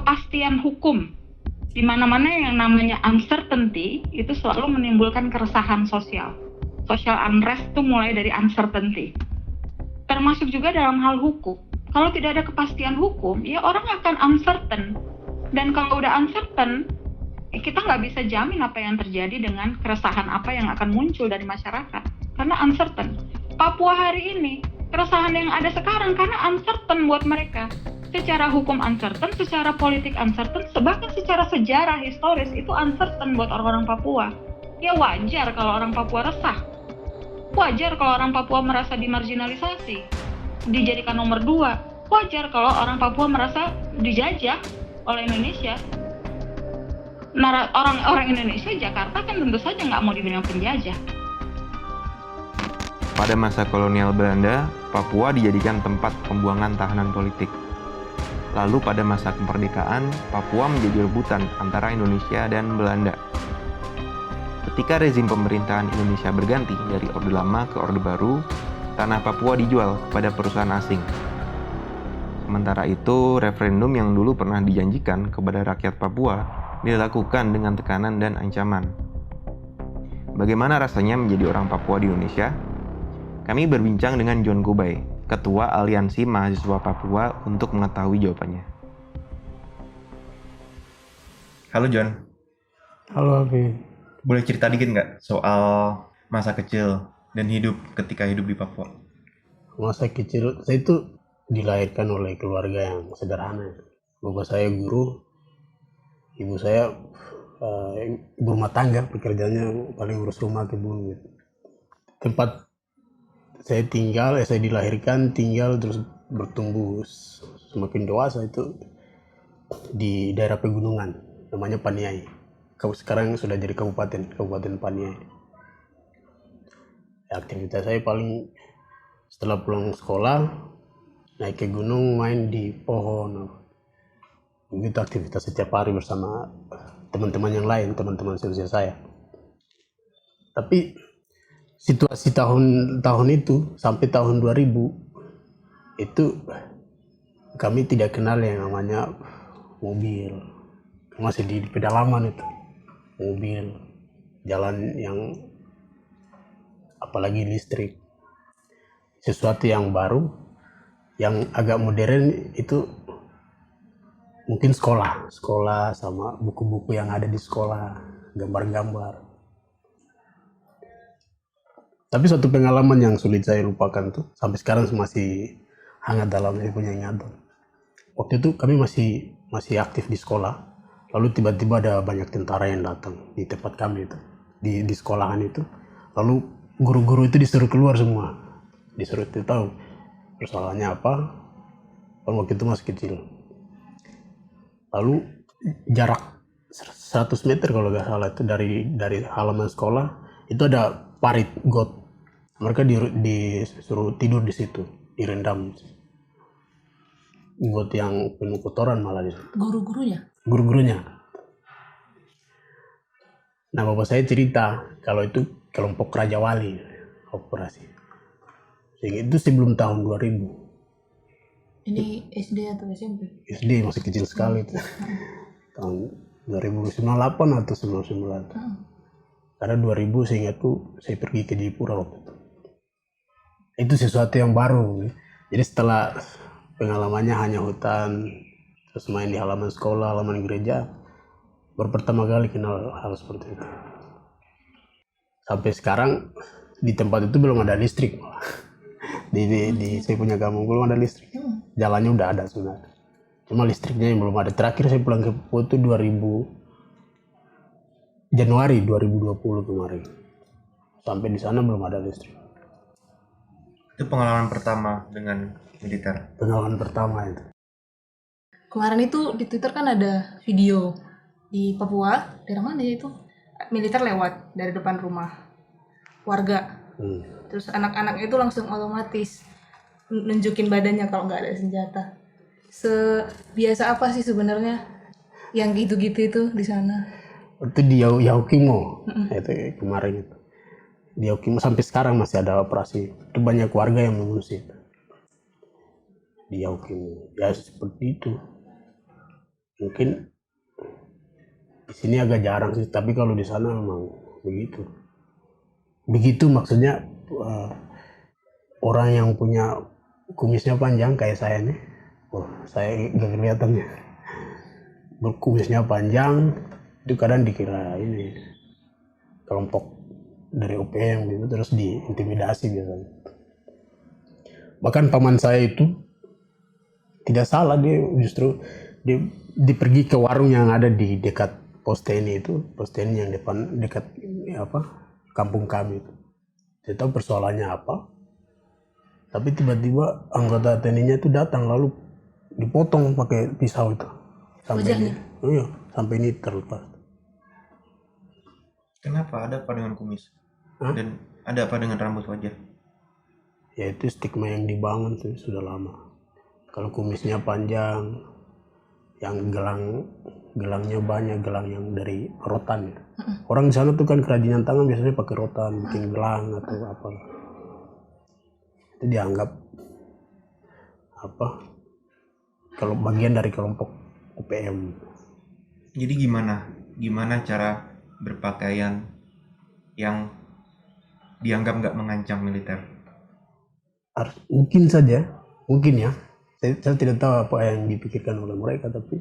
kepastian hukum. Di mana-mana yang namanya uncertainty itu selalu menimbulkan keresahan sosial. Social unrest itu mulai dari uncertainty. Termasuk juga dalam hal hukum. Kalau tidak ada kepastian hukum, ya orang akan uncertain. Dan kalau udah uncertain, kita nggak bisa jamin apa yang terjadi dengan keresahan apa yang akan muncul dari masyarakat. Karena uncertain. Papua hari ini, keresahan yang ada sekarang karena uncertain buat mereka. Secara hukum uncertain, secara politik uncertain, bahkan secara sejarah historis itu uncertain buat orang-orang Papua. Ya wajar kalau orang Papua resah. Wajar kalau orang Papua merasa dimarginalisasi, dijadikan nomor 2. Wajar kalau orang Papua merasa dijajah oleh Indonesia. Nah, orang Indonesia, Jakarta kan tentu saja nggak mau dibilang penjajah. Pada masa kolonial Belanda, Papua dijadikan tempat pembuangan tahanan politik. Lalu pada masa kemerdekaan, Papua menjadi rebutan antara Indonesia dan Belanda. Ketika rezim pemerintahan Indonesia berganti dari Orde Lama ke Orde Baru, tanah Papua dijual kepada perusahaan asing. Sementara itu, referendum yang dulu pernah dijanjikan kepada rakyat Papua dilakukan dengan tekanan dan ancaman. Bagaimana rasanya menjadi orang Papua di Indonesia? Kami berbincang dengan John Gobay, Ketua Aliansi Mahasiswa Papua, untuk mengetahui jawabannya. Halo John. Halo Afi. Boleh cerita dikit nggak soal masa kecil dan ketika hidup di Papua? Masa kecil saya itu dilahirkan oleh keluarga yang sederhana. Bapak saya guru, ibu saya ibu rumah tangga, pekerjaannya paling urus rumah kebun gitu. Tempat saya tinggal, saya dilahirkan, tinggal terus bertumbuh semakin dewasa itu di daerah pegunungan, namanya Paniai. Sekarang sudah jadi Kabupaten Paniai. Aktivitas saya paling setelah pulang sekolah, naik ke gunung, main di pohon. Begitu aktivitas setiap hari bersama teman-teman yang lain, teman-teman seusia saya. Tapi situasi tahun itu sampai tahun 2000 itu kami tidak kenal yang namanya mobil. Masih di pedalaman itu. Mobil, jalan yang apalagi listrik. Sesuatu yang baru, yang agak modern itu mungkin sekolah sama buku-buku yang ada di sekolah, gambar-gambar. Tapi suatu pengalaman yang sulit saya lupakan tuh, sampai sekarang masih hangat dalam saya punya ingatan. Waktu itu kami masih aktif di sekolah. Lalu tiba-tiba ada banyak tentara yang datang di tempat kami itu, di sekolahan itu. Lalu guru-guru itu disuruh keluar semua. Disuruh tahu persoalannya apa. Waktu itu masih kecil. Lalu jarak 100 meter kalau nggak salah itu dari halaman sekolah itu ada parit got. Mereka disuruh tidur di situ, direndam. Got yang penuh kotoran malah di situ. Guru-gurunya. Nah, bapak saya cerita kalau itu kelompok Raja Wali operasi. Sehingga itu sebelum tahun 2000. Ini SD atau SMP? SD, masih kecil sekali itu. Tahun 2098 atau 99. Karena 2000 sehingga itu saya pergi ke Jayapura waktu itu. Itu sesuatu yang baru. Jadi setelah pengalamannya hanya hutan, terus main di halaman sekolah, halaman gereja, baru pertama kali kenal hal seperti itu. Sampai sekarang di tempat itu belum ada listrik. Di saya punya kampung belum ada listrik. Jalannya udah ada sebenarnya. Cuma listriknya yang belum ada. Terakhir saya pulang ke Papua itu Januari 2020 kemarin. Sampai di sana belum ada listrik. Itu pengalaman pertama dengan militer? Pengalaman pertama itu. Kemarin itu di Twitter kan ada video di Papua, daerah mana ya itu? Militer lewat dari depan rumah warga. Terus anak-anak itu langsung otomatis nunjukin badannya kalau nggak ada senjata. Sebiasa apa sih sebenarnya yang gitu-gitu itu di sana? Itu di Yaukimo, itu kemarin itu. Di Yaukimo sampai sekarang masih ada operasi. Itu banyak warga yang mengungsi. Di Yaukimo, ya seperti itu. Mungkin di sini agak jarang sih, tapi kalau di sana memang begitu. Begitu maksudnya orang yang punya kumisnya panjang kayak saya nih. Oh, saya gak kelihatan ya. Berkumisnya panjang itu kadang dikira ini kelompok dari OPM gitu, terus diintimidasi biasanya. Bahkan paman saya itu tidak salah, dia justru dia pergi ke warung yang ada di dekat pos TNI itu, pos TNI yang dekat kampung kami itu. Saya tahu persoalannya apa, tapi tiba-tiba anggota TNI-nya itu datang lalu dipotong pakai pisau itu sampai sampai ini terlepas. Kenapa? Ada apa dengan kumis? Hah? Dan ada apa dengan rambut wajah? Ya itu stigma yang dibangun tuh sudah lama. Kalau kumisnya panjang, yang gelangnya banyak, gelang yang dari rotan. Orang di sana tuh kan kerajinan tangan biasanya pakai rotan, bikin gelang atau apa. Itu dianggap kalau bagian dari kelompok UPM. Jadi gimana cara berpakaian yang dianggap nggak mengancam militer? Mungkin ya. Saya tidak tahu apa yang dipikirkan oleh mereka, tapi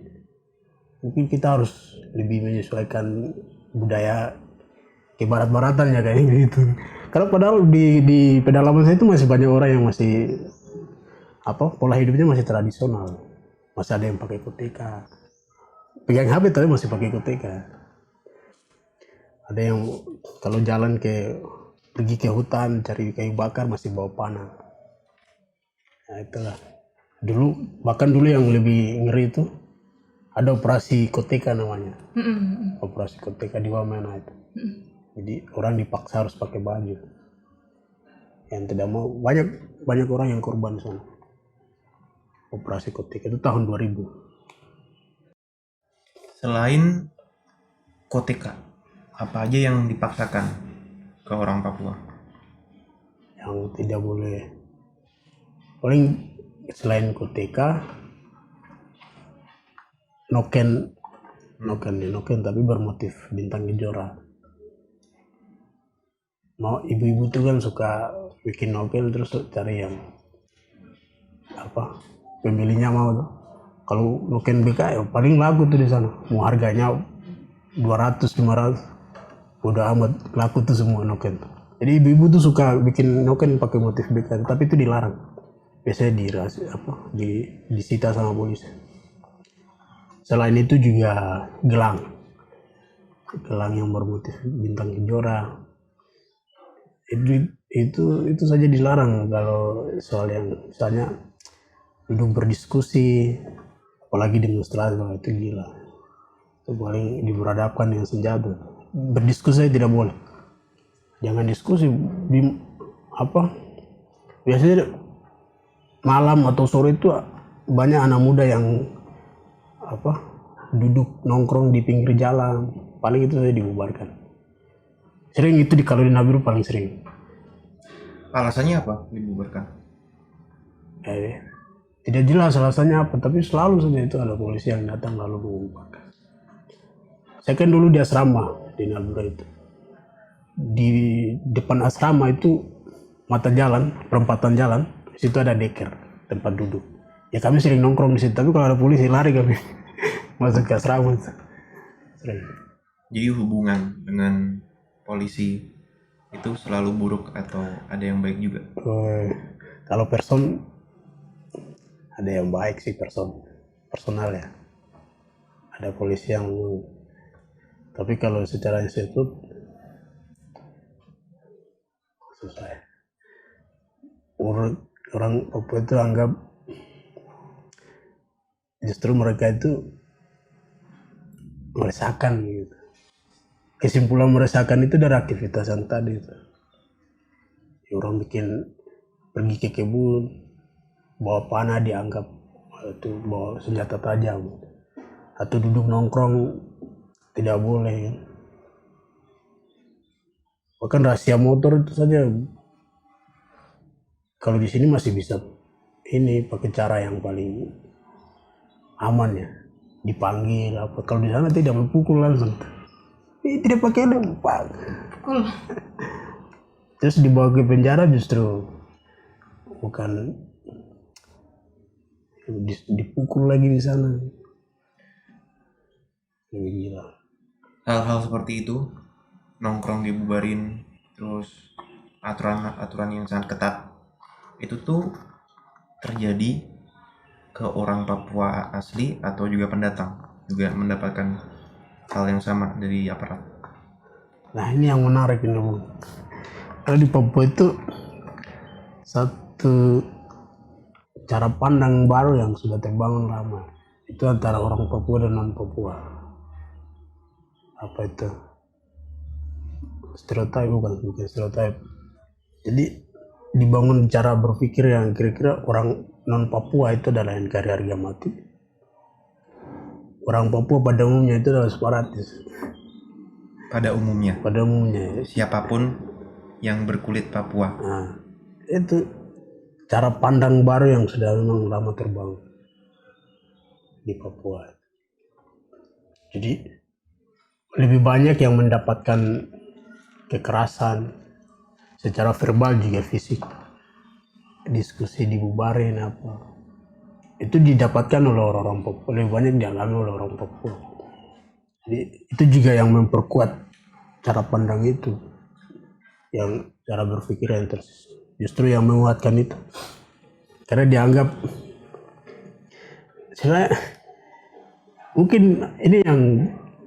mungkin kita harus lebih menyesuaikan budaya ke barat-baratan ya kayak gitu. Karena padahal di pedalaman saya itu masih banyak orang yang masih pola hidupnya masih tradisional. Masih ada yang pakai koteka. Pegang HP tapi masih pakai koteka. Ada yang kalau jalan pergi ke hutan cari kayu bakar masih bawa panah. Nah itulah. Bahkan dulu yang lebih ngeri itu ada operasi koteka namanya. Operasi koteka di Wamena itu. Jadi orang dipaksa harus pakai baju. Yang tidak mau, banyak orang yang korban di sana. Operasi koteka itu tahun 2000. Selain koteka, apa aja yang dipaksakan ke orang Papua? Yang tidak boleh, paling selain koteka, noken tapi bermotif bintang kejora. Mau ibu-ibu tuh kan suka bikin noken terus cari yang pembelinya mau tuh. Kalau noken BK ya paling laku tuh di sana. Mau harganya 200 500 udah amat laku tuh semua noken. Jadi ibu-ibu tuh suka bikin noken pakai motif BK, tapi itu dilarang. Biasanya disita sama polisi. Selain itu juga gelang yang bermotif bintang kejora itu saja dilarang. Kalau soal yang misalnya duduk berdiskusi, apalagi demonstrasi, itu gila. Itu paling diberadabkan dengan senjata. Berdiskusi tidak boleh. Jangan diskusi biasanya malam atau sore itu banyak anak muda yang duduk nongkrong di pinggir jalan, paling itu saja dibubarkan. Sering itu kalau di Nabiru paling sering. Alasannya apa dibubarkan? Tidak jelas alasannya apa, tapi selalu saja itu ada polisi yang datang lalu membubarkan. Saya kan dulu di asrama di Nabiru itu. Di depan asrama itu perempatan jalan, di situ ada deker, tempat duduk. Ya kami sering nongkrong di situ, tapi kalau ada polisi lari kami masuk ke asrama itu. Sering. Jadi hubungan dengan polisi itu selalu buruk atau ada yang baik juga? Kalau person ada yang baik sih, personal ya. Ada polisi yang, tapi kalau secara institut susah ya. Orang Papua itu anggap justru mereka itu meresahkan gitu. Kesimpulan meresahkan itu dari aktivitas yang tadi itu. Orang pergi ke kebun, bawa panah dianggap itu bawa senjata tajam. Atau duduk nongkrong tidak boleh. Bahkan rahasia motor itu saja. Kalau di sini masih bisa pakai cara yang paling aman ya. dipanggil apa. Kalau di sana tidak mempukul langsung. Tidak pakai lempar. Pukul. Terus dibawa ke penjara justru bukan dipukul lagi di sana. Lebih gila. Hal-hal seperti itu, nongkrong dibubarin, terus aturan-aturan yang sangat ketat, itu tuh terjadi ke orang Papua asli atau juga pendatang juga mendapatkan hal yang sama dari aparat. Nah ini yang menarik ini Bu. Karena di Papua itu satu cara pandang baru yang sudah terbangun lama. Itu antara orang Papua dan non Papua. Apa itu? Stereotip bukan stereotip. Jadi dibangun cara berpikir yang kira-kira orang non Papua itu adalah NKRI harga mati. Orang Papua pada umumnya itu adalah separatis. Pada umumnya, siapapun yang berkulit Papua. Nah, itu cara pandang baru yang sudah memang lama terbangun di Papua. Jadi lebih banyak yang mendapatkan kekerasan secara verbal juga fisik, diskusi dibubarin apa, itu didapatkan oleh orang-orang Papua, lebih banyak dialami oleh orang Papua. Jadi itu juga yang memperkuat cara pandang itu, yang cara berpikir yang justru yang menguatkan itu, karena dianggap sebenarnya mungkin ini yang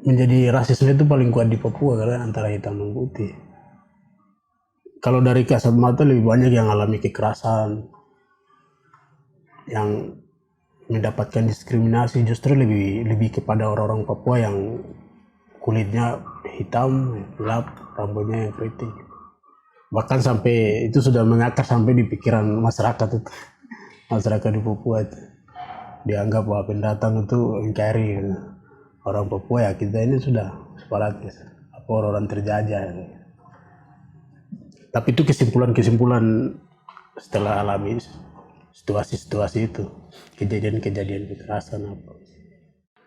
menjadi rasisme itu paling kuat di Papua karena antara hitam dan putih. Kalau dari kasat mata lebih banyak yang alami kekerasan, yang mendapatkan diskriminasi justru lebih kepada orang-orang Papua yang kulitnya hitam, gelap, rambutnya yang keriting. Bahkan sampai itu sudah mengakar sampai di pikiran masyarakat itu, masyarakat di Papua itu dianggap bahwa pendatang itu NKRI. Orang Papua ya kita ini sudah separatis, apa orang terjajah. Tapi itu kesimpulan setelah alami situasi-situasi itu, kejadian-kejadian kekerasan apa.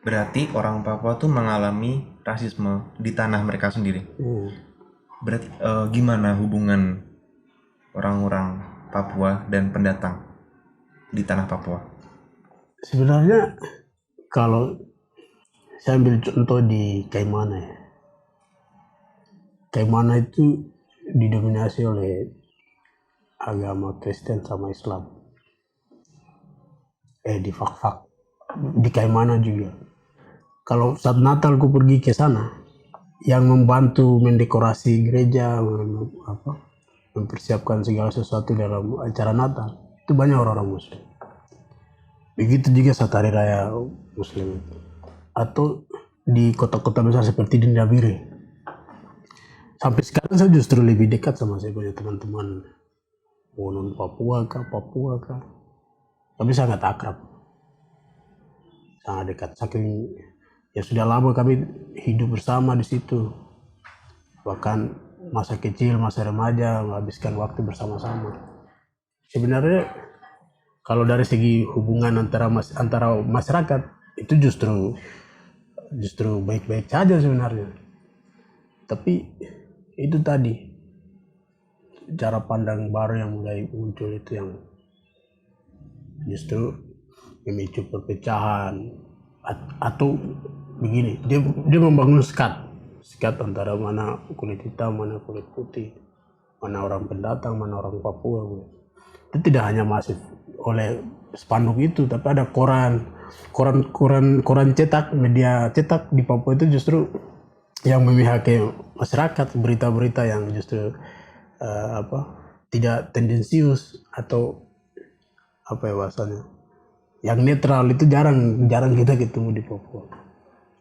Berarti orang Papua tuh mengalami rasisme di tanah mereka sendiri. Berarti gimana hubungan orang-orang Papua dan pendatang di tanah Papua? Sebenarnya kalau saya ambil contoh di Kaimana ya. Kaimana itu didominasi oleh agama Kristen sama Islam. Di Fak-Fak, di Kaimana juga. Kalau saat Natal ku pergi ke sana, yang membantu mendekorasi gereja, mempersiapkan segala sesuatu dalam acara Natal, itu banyak orang-orang Muslim. Begitu juga saat hari raya Muslim. Atau di kota-kota besar seperti di Nabire. Sampai sekarang saya justru lebih dekat sama saya punya teman-teman non Papua kah. Tapi sangat akrab, sangat dekat. Saking ya sudah lama kami hidup bersama di situ. Bahkan masa kecil, masa remaja menghabiskan waktu bersama-sama. Sebenarnya kalau dari segi hubungan antara masyarakat itu justru baik-baik saja sebenarnya. Tapi itu tadi cara pandang baru yang mulai muncul itu yang justru memicu perpecahan atau begini, dia membangun sekat antara mana kulit hitam, mana kulit putih, mana orang pendatang, mana orang Papua. Itu tidak hanya masif oleh spanduk itu, tapi ada koran cetak, media cetak di Papua itu justru yang memihaki masyarakat, berita-berita yang justru tidak tendensius atau apa ya bahasanya, yang netral itu jarang kita ketemu di Papua.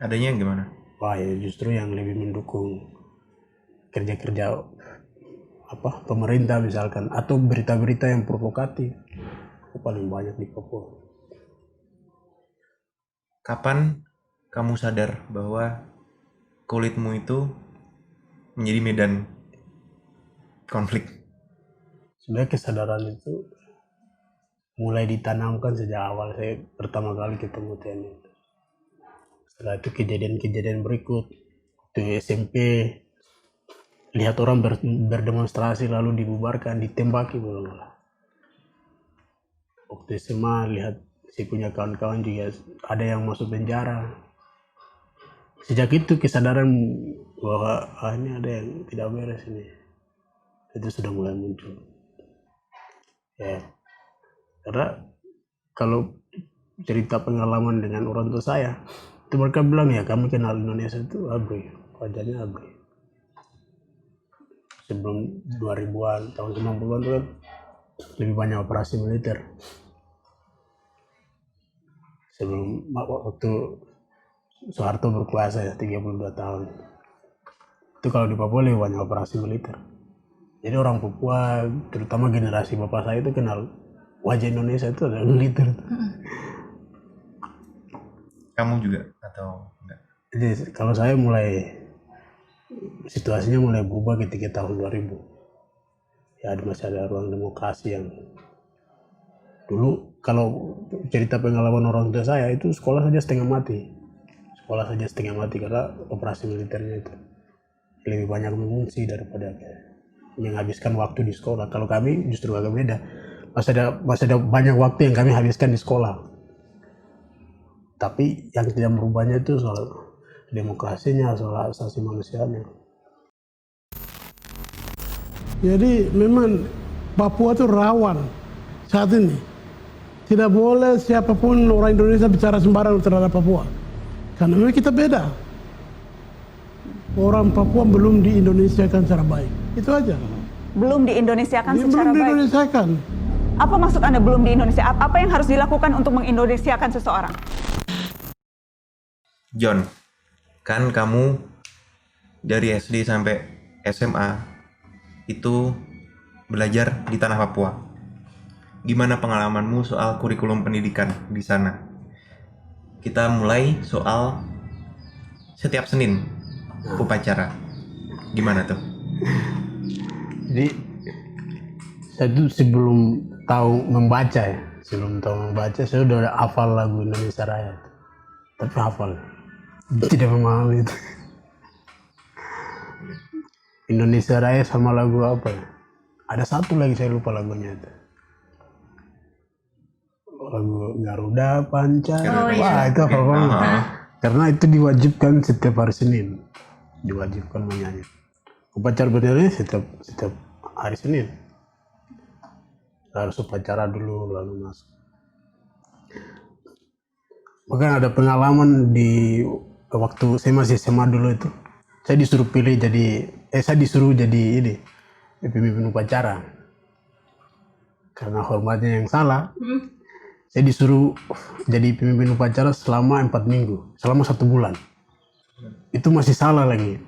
Adanya yang gimana? Wah ya justru yang lebih mendukung kerja-kerja pemerintah misalkan, atau berita-berita yang provokatif itu paling banyak di Papua. Kapan kamu sadar bahwa kulitmu itu menjadi medan konflik? Sebenarnya kesadaran itu mulai ditanamkan sejak awal saya pertama kali ketemu TNI. Setelah itu kejadian-kejadian berikut, di SMP lihat orang berdemonstrasi lalu dibubarkan, ditembaki belum. Waktu SMA lihat si punya kawan-kawan juga ada yang masuk penjara. Sejak itu kesadaran bahwa ini ada yang tidak beres ini, itu sudah mulai muncul. Ya, karena kalau cerita pengalaman dengan orang tua saya, itu mereka bilang ya kami kenal Indonesia itu ABRI, wajahnya ABRI. Sebelum 2000-an, tahun 90-an itu kan lebih banyak operasi militer. Sebelum waktu Soeharto berkuasa ya 32 tahun. Itu kalau di Papua lebih banyak operasi militer. Jadi orang Papua, terutama generasi bapak saya itu kenal wajah Indonesia itu adalah militer. Kamu juga atau enggak? Jadi kalau saya situasinya mulai berubah ketika tahun 2000. Ya masih ada ruang demokrasi yang dulu kalau cerita pengalaman orang tua saya itu sekolah saja setengah mati karena operasi militernya itu lebih banyak mengungsi daripada menghabiskan waktu di sekolah. Kalau kami justru agak beda, masih ada banyak waktu yang kami habiskan di sekolah, tapi yang tidak merubahnya itu soal demokrasinya, soal asasi manusianya. Jadi memang Papua itu rawan saat ini. Tidak boleh siapapun orang Indonesia bicara sembarangan terhadap Papua. Karena memang kita beda. Orang Papua belum di-Indonesiakan secara baik. Itu aja. Belum di-Indonesiakan secara belum baik? di-Indonesiakan. Apa maksud Anda belum di-Indonesia? Apa yang harus dilakukan untuk mengindonesiakan seseorang? John, kan kamu dari SD sampai SMA itu belajar di tanah Papua. Gimana pengalamanmu soal kurikulum pendidikan di sana? Kita mulai soal setiap Senin upacara. Gimana tuh? Jadi saya tuh sebelum tahu membaca saya udah hafal lagu Indonesia Raya. Tapi hafal, tidak memahami itu. Indonesia Raya sama lagu apa ya? Ada satu lagi saya lupa lagunya itu. Lagu Garuda Panca. Wah itu hafal banget. Karena itu diwajibkan setiap hari Senin. Diwajibkan menyanyi. Upacara bendera setiap hari Senin. Harus upacara dulu lalu masuk. Bahkan ada pengalaman di waktu saya masih SMA dulu itu. Saya disuruh jadi ini pemimpin upacara. Karena hormatnya yang salah. Saya disuruh jadi pemimpin upacara selama 4 minggu, selama 1 bulan. Itu masih salah lagi.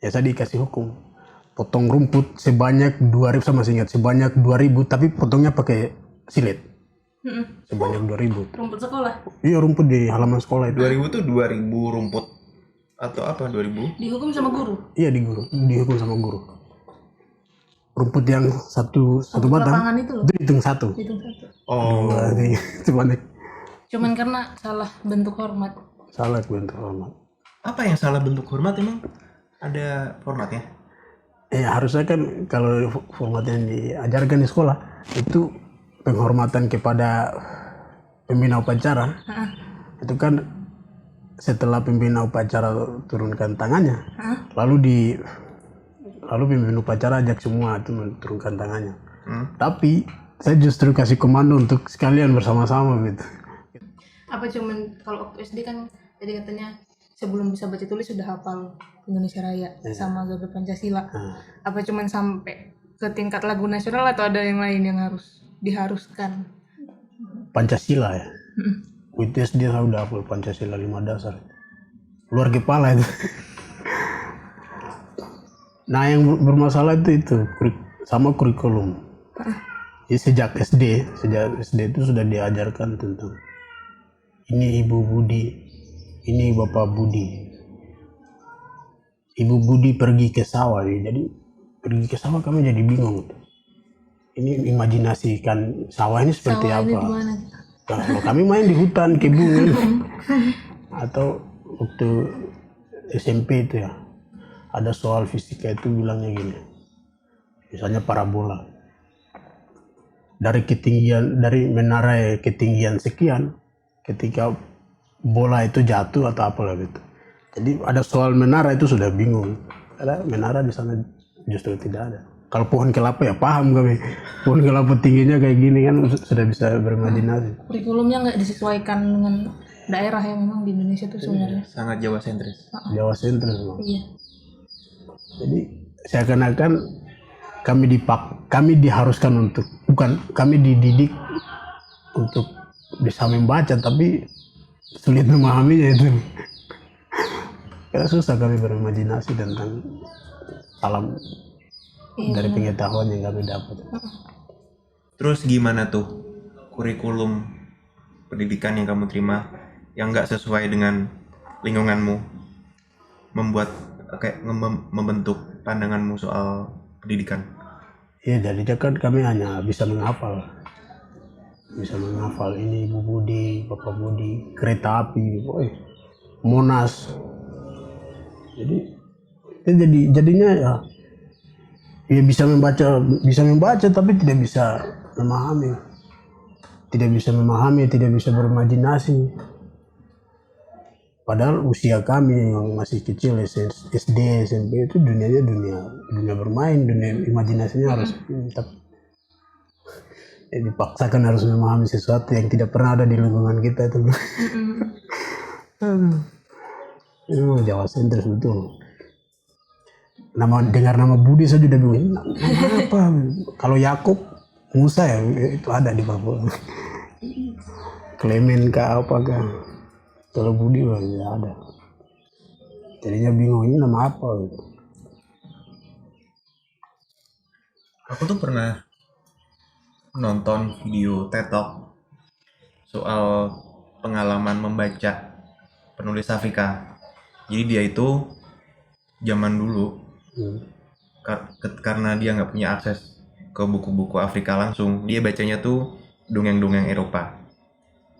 Ya saya dikasih hukum. Potong rumput sebanyak 2.000, saya masih ingat, sebanyak 2.000, tapi potongnya pakai silet. Sebanyak 2.000. Rumput sekolah? Iya, rumput di halaman sekolah itu. 2.000 tuh 2.000 rumput atau apa 2.000? Dihukum sama guru? Iya, dihukum sama guru. Rumput yang satu batang itu loh. Itu hitung satu. Oh, itu banyak. Cuman karena salah bentuk hormat. Salah bentuk hormat. apa yang salah bentuk hormat emang? Ada formatnya? Ya harusnya kan kalau format yang diajarkan di sekolah itu penghormatan kepada pembina upacara. Itu kan setelah pembina upacara turunkan tangannya, lalu pembina upacara ajak semua itu menurunkan tangannya. Tapi saya justru kasih komando untuk sekalian bersama-sama gitu. Apa cuman kalau waktu SD kan jadi katanya sebelum bisa baca tulis sudah hafal Indonesia Raya sama Garuda Pancasila. Apa cuman sampai ke tingkat lagu nasional atau ada yang lain yang harus diharuskan? Pancasila ya. WTS dia udah hafal Pancasila 5 dasar. Luar kepala itu. Nah yang bermasalah itu sama kurikulum. Jadi sejak SD itu sudah diajarkan tentang ini Ibu Budi, ini Bapak Budi. Ibu Budi pergi ke sawah, jadi pergi ke sawah kami jadi bingung. Ini imajinasikan sawah ini seperti sawah apa? Ini di mana? Kalau kami main di hutan, kebun, atau waktu SMP itu ya, ada soal fisika itu bilangnya gini, misalnya parabola dari menara ketinggian sekian, ketika bola itu jatuh atau apalah gitu. Jadi ada soal menara itu sudah bingung, karena menara di sana justru tidak ada. Kalau pohon kelapa ya paham kami, pohon kelapa tingginya kayak gini kan sudah bisa berimajinasi. Kurikulumnya nggak disesuaikan dengan daerah yang memang di Indonesia itu sebenarnya. Sangat Jawa sentris. Jawa sentris memang. Iya. Jadi seakan-akan kami diharuskan untuk, bukan, kami dididik untuk bisa membaca tapi sulit memahaminya itu. Karena susah kami berimajinasi tentang alam dari pengetahuan yang kami dapat. Terus gimana tuh kurikulum pendidikan yang kamu terima yang nggak sesuai dengan lingkunganmu membuat kayak membentuk pandanganmu soal pendidikan? Iya, jadinya kan kami hanya bisa menghafal ini Ibu Budi, Bapak Budi, kereta api, Monas. Jadinya ya bisa membaca tapi tidak bisa memahami, tidak bisa berimajinasi. Padahal usia kami yang masih kecil, SD, SMP itu dunianya dunia bermain, dunia imajinasinya harus mantap. Dipaksakan harus memahami sesuatu yang tidak pernah ada di lingkungan kita itu. Itu Jawa sentris betul. Dengar nama Budi saja udah bingung. Nama apa? Kalau Yakub, Musa ya itu ada di Papua. Clement kah apa kah? Kalau Budi tidak ada. Jadinya bingung ini nama apa gitu. Aku tuh pernah nonton video TED Talk soal pengalaman membaca penulis Afrika. Jadi dia itu zaman dulu karena dia nggak punya akses ke buku-buku Afrika langsung, dia bacanya tuh dongeng-dongeng Eropa.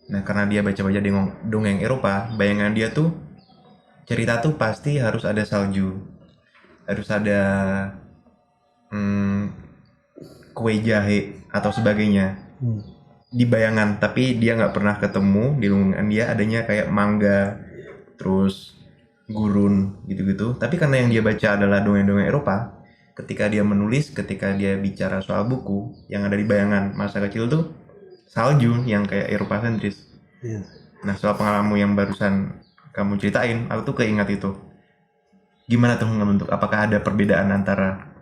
Nah, karena dia baca-baca dongeng Eropa, bayangan dia tuh cerita tuh pasti harus ada salju, harus ada kue jahe atau sebagainya di bayangan, tapi dia nggak pernah ketemu di lingkungan dia adanya kayak mangga, terus gurun gitu-gitu. Tapi karena yang dia baca adalah dongeng-dongeng Eropa, ketika dia menulis, ketika dia bicara soal buku yang ada di bayangan masa kecil tuh salju yang kayak Eropa sentris. Nah, soal pengalamanmu yang barusan kamu ceritain, aku tuh keingat itu. Gimana tuh ngebentuk? Apakah ada perbedaan antara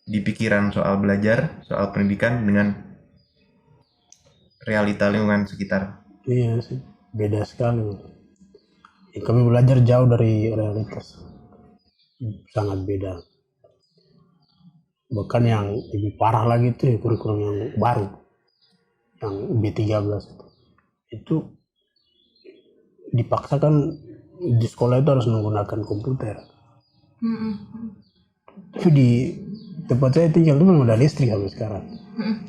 di pikiran soal belajar, soal pendidikan dengan realita lingkungan sekitar? Iya sih, beda sekali. Kami belajar jauh dari realitas, sangat beda. Bahkan yang lebih parah lagi itu kurikulum yang baru, yang B13 itu dipaksakan di sekolah itu harus menggunakan komputer. Itu di tempat saya tinggal itu memang ada listrik sampai sekarang.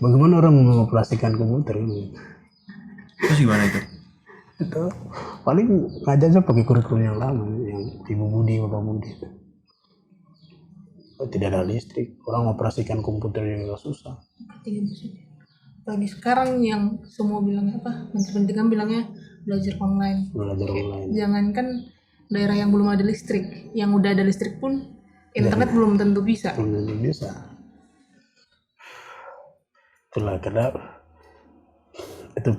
Bagaimana orang mau mengoperasikan komputer ini? Terus gimana itu? Itu paling ngajarnya pakai kurikulum yang lama, yang Ibu Budi, Bapak Budi. Tidak ada listrik, orang mengoperasikan komputer juga susah. Lagi sekarang yang semua bilangnya apa? Menteri Pendidikan bilangnya belajar online. Jangankan daerah yang belum ada listrik, yang udah ada listrik pun internet belum tentu bisa. Itulah karena itu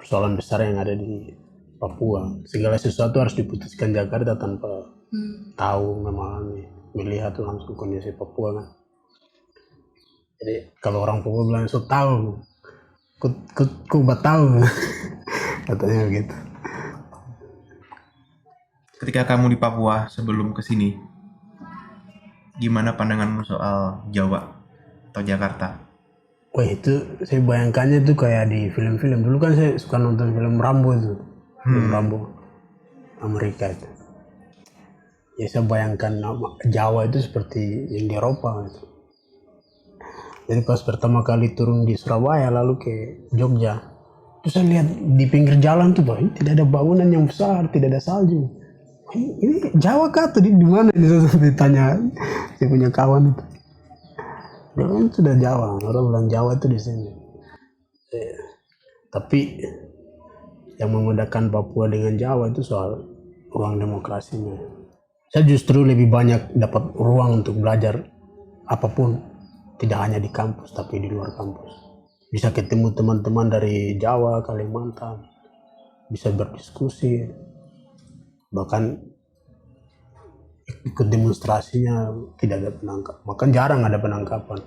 persoalan besar yang ada di Papua. Segala sesuatu harus diputuskan Jakarta tanpa tahu, memahami, melihat langsung kondisi Papua kan. Jadi kalau orang Papua bilang so tahu, ku tahu, katanya begitu. Ketika kamu di Papua sebelum kesini, gimana pandanganmu soal Jawa atau Jakarta? Wah, itu saya bayangkannya itu kayak di film-film. Dulu kan saya suka nonton film Rambo itu. Film Rambo Amerika itu. Ya saya bayangkan Jawa itu seperti yang di Eropa gitu. Jadi pas pertama kali turun di Surabaya lalu ke Jogja, Terus saya lihat di pinggir jalan tuh, Pak, tidak ada bangunan yang besar, tidak ada salju. Ini Jawa kah tuh di mana? Ditanya saya punya kawan itu. Dia kan sudah Jawa, orang bilang Jawa itu di sini. Tapi yang membedakan Papua dengan Jawa itu soal ruang demokrasinya. Saya justru lebih banyak dapat ruang untuk belajar apapun, tidak hanya di kampus tapi di luar kampus. Bisa ketemu teman-teman dari Jawa, Kalimantan, bisa berdiskusi, bahkan ikut demonstrasinya tidak ada penangkap, bahkan jarang ada penangkapan,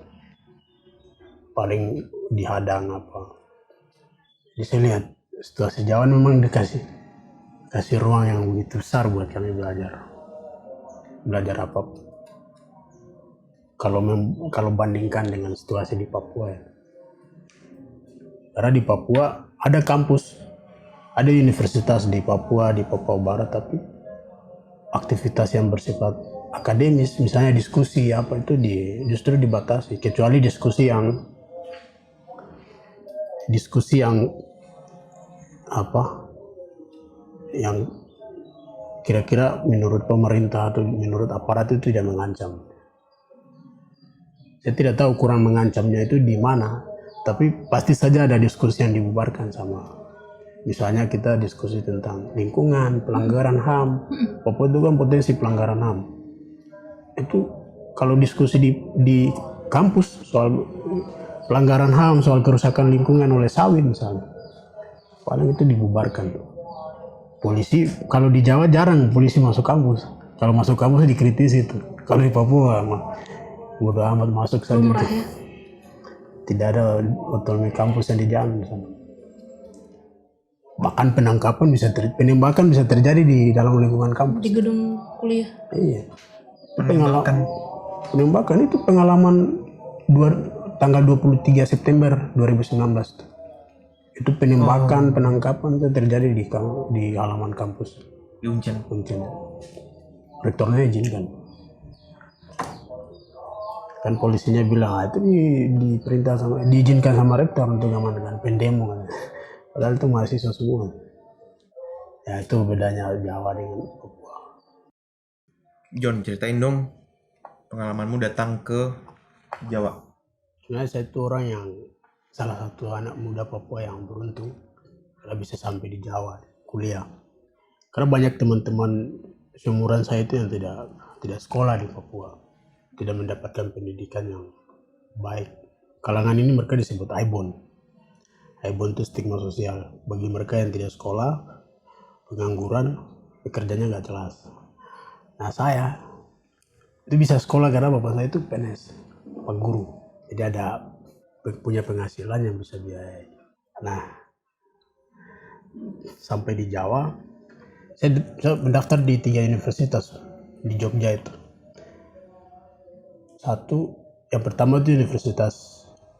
paling dihadang apa. Jadi saya lihat situasi Jawa memang dikasih ruang yang begitu besar buat kami belajar apapun. Kalau bandingkan dengan situasi di Papua ya. Karena di Papua ada kampus, ada universitas di Papua Barat, tapi aktivitas yang bersifat akademis, misalnya diskusi apa itu justru dibatasi, kecuali diskusi yang yang kira-kira menurut pemerintah atau menurut aparat itu tidak mengancam. Saya tidak tahu kurang mengancamnya itu di mana, tapi pasti saja ada diskusi yang dibubarkan sama. Misalnya kita diskusi tentang lingkungan, pelanggaran HAM. Papua itu kan potensi pelanggaran HAM. Itu kalau diskusi di kampus soal pelanggaran HAM, soal kerusakan lingkungan oleh sawit misalnya, paling itu dibubarkan. Polisi, kalau di Jawa jarang polisi masuk kampus. Kalau masuk kampus dikritisi itu. Kalau di Papua bodo amat masuk saja itu. Tidak ada otonomi kampus yang dijamin sana. Bahkan penembakan bisa terjadi di dalam lingkungan kampus. Di gedung kuliah. Iya. Penembakan itu pengalaman tanggal 23 September 2019. Itu penembakan, penangkapan itu terjadi di halaman kampus. Di Uncen. Rektornya izinkan. Kan polisinya bilang itu diizinkan sama rektor untuk amankan pendemo. Padahal itu mahasiswa semua. Ya itu bedanya Jawa dengan Papua. John, ceritain dong pengalamanmu datang ke Jawa. Sebenarnya saya itu orang yang salah satu anak muda Papua yang beruntung karena bisa sampai di Jawa kuliah. Karena banyak teman-teman seumuran saya itu yang tidak sekolah di Papua, tidak mendapatkan pendidikan yang baik. Kalangan ini mereka disebut Aibon. Aibon itu stigma sosial. Bagi mereka yang tidak sekolah, pengangguran, pekerjaannya nggak jelas. Nah saya itu bisa sekolah karena bapak saya itu PNS, Pak Guru. Jadi ada punya penghasilan yang bisa biayai. Nah sampai di Jawa, saya mendaftar di 3 universitas di Jogja itu. Yang pertama itu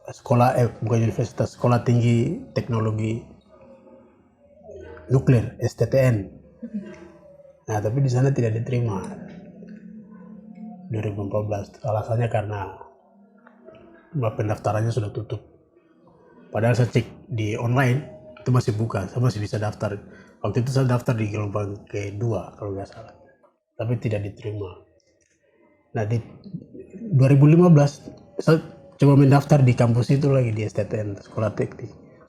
Sekolah Tinggi Teknologi Nuklir, STTN. Nah, tapi di sana tidak diterima 2014. Alasannya karena pendaftarannya sudah tutup. Padahal saya cek di online itu masih buka, saya masih bisa daftar. Waktu itu saya daftar di gelombang kedua kalau nggak salah, tapi tidak diterima. Nah di 2015 saya coba mendaftar di kampus itu lagi di STTN,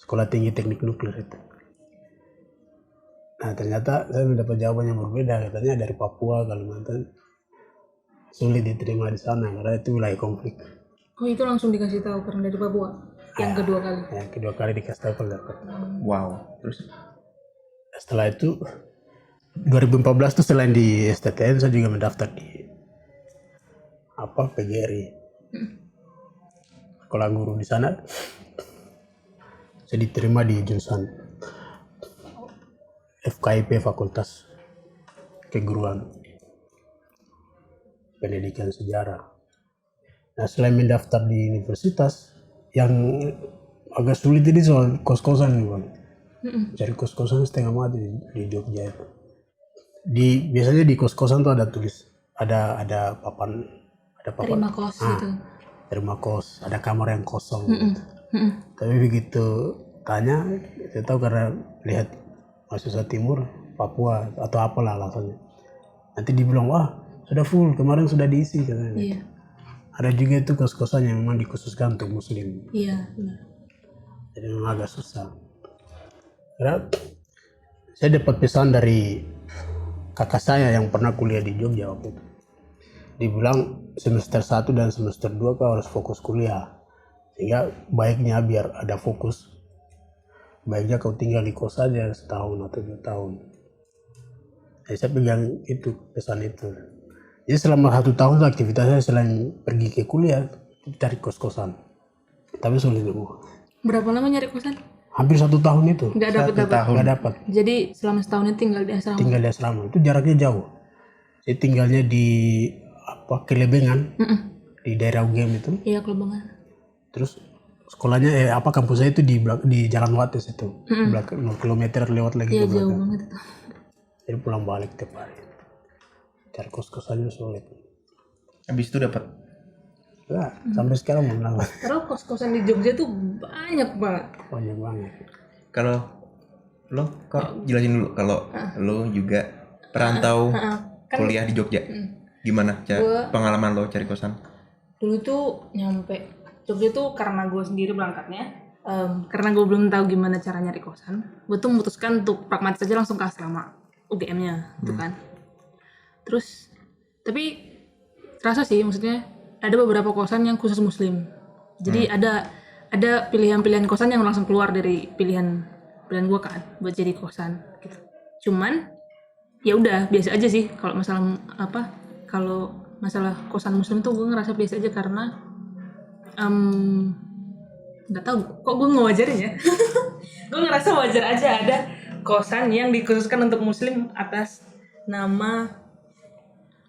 Sekolah Tinggi Teknik Nuklir itu. Nah ternyata saya mendapat jawaban yang berbeda, katanya dari Papua, Kalimantan sulit diterima di sana karena itu wilayah konflik. Oh itu langsung dikasih tahu karena dari Papua yang kedua kali. Yang kedua kali dikasih tahu kalau dapat. Wow. Terus setelah itu 2014 tuh selain di STTN saya juga mendaftar di PGRI, sekolah guru di sana. Saya diterima di jurusan FKIP, Fakultas Keguruan Pendidikan Sejarah. Nah selain mendaftar di universitas, yang agak sulit ini soal kos-kosan nih Bang. Cari kos-kosan setengah mati di Jogja itu. Biasanya di kos-kosan tuh ada papan terima kos gitu. Terima kos, ada kamar yang kosong. Tapi begitu tanya, saya tahu karena lihat mahasiswa timur Papua atau apalah alasannya. Nanti dibilang, wah sudah full, kemarin sudah diisi katanya. Iya. Ada juga itu kos-kosan yang memang dikhususkan untuk muslim. Iya, benar. Jadi memang agak susah. Karena saya dapat pesan dari kakak saya yang pernah kuliah di Jogja waktu itu. Dibilang semester 1 dan semester 2 kau harus fokus kuliah. Sehingga baiknya biar ada fokus, baiknya kau tinggal di kos saja setahun atau 2 tahun. Jadi saya pegang itu, pesan itu. Jadi selama 1 tahun aktivitasnya selain pergi ke kuliah, cari kos-kosan. Tapi sulit semua. Berapa lama nyari kosan? Hampir 1 tahun itu. Nggak dapat. Nggak dapat. Jadi selama setahun itu tinggal di asrama. Tinggal di asrama. Itu jaraknya jauh. Saya tinggalnya di Kelebengan, di daerah UGM itu. Iya, Kelembangan. Terus sekolahnya kampus saya itu di Jalan Wates itu. Belakang 0 km lewat lagi Iya, ke jauh belakang. banget itu. Jadi pulang balik tiap hari. Cari kos-kosannya sulit. Habis itu dapat. Nah, sampai sekarang belum dapat. Karena kos-kosan di Jogja tuh banyak banget. Banyak banget. Kalau lo kok jelasin dulu kalau lo juga perantau Kan kuliah di Jogja. Gimana pengalaman lo cari kosan? dulu tuh nyampe Jogja tuh karena gue sendiri berangkatnya, karena gue belum tahu gimana cara nyari kosan, gue tuh memutuskan untuk pragmatis aja langsung ke asrama UGM-nya gitu kan. Terus tapi terasa sih, maksudnya ada beberapa kosan yang khusus muslim, jadi ada pilihan-pilihan kosan yang langsung keluar dari pilihan gue kan buat jadi kosan gitu. Cuman ya udah biasa aja sih kalau masalah kosan muslim tuh gue ngerasa biasa aja karena nggak tahu kok gue ngewajarin ya. Gue ngerasa wajar aja ada kosan yang dikhususkan untuk muslim atas nama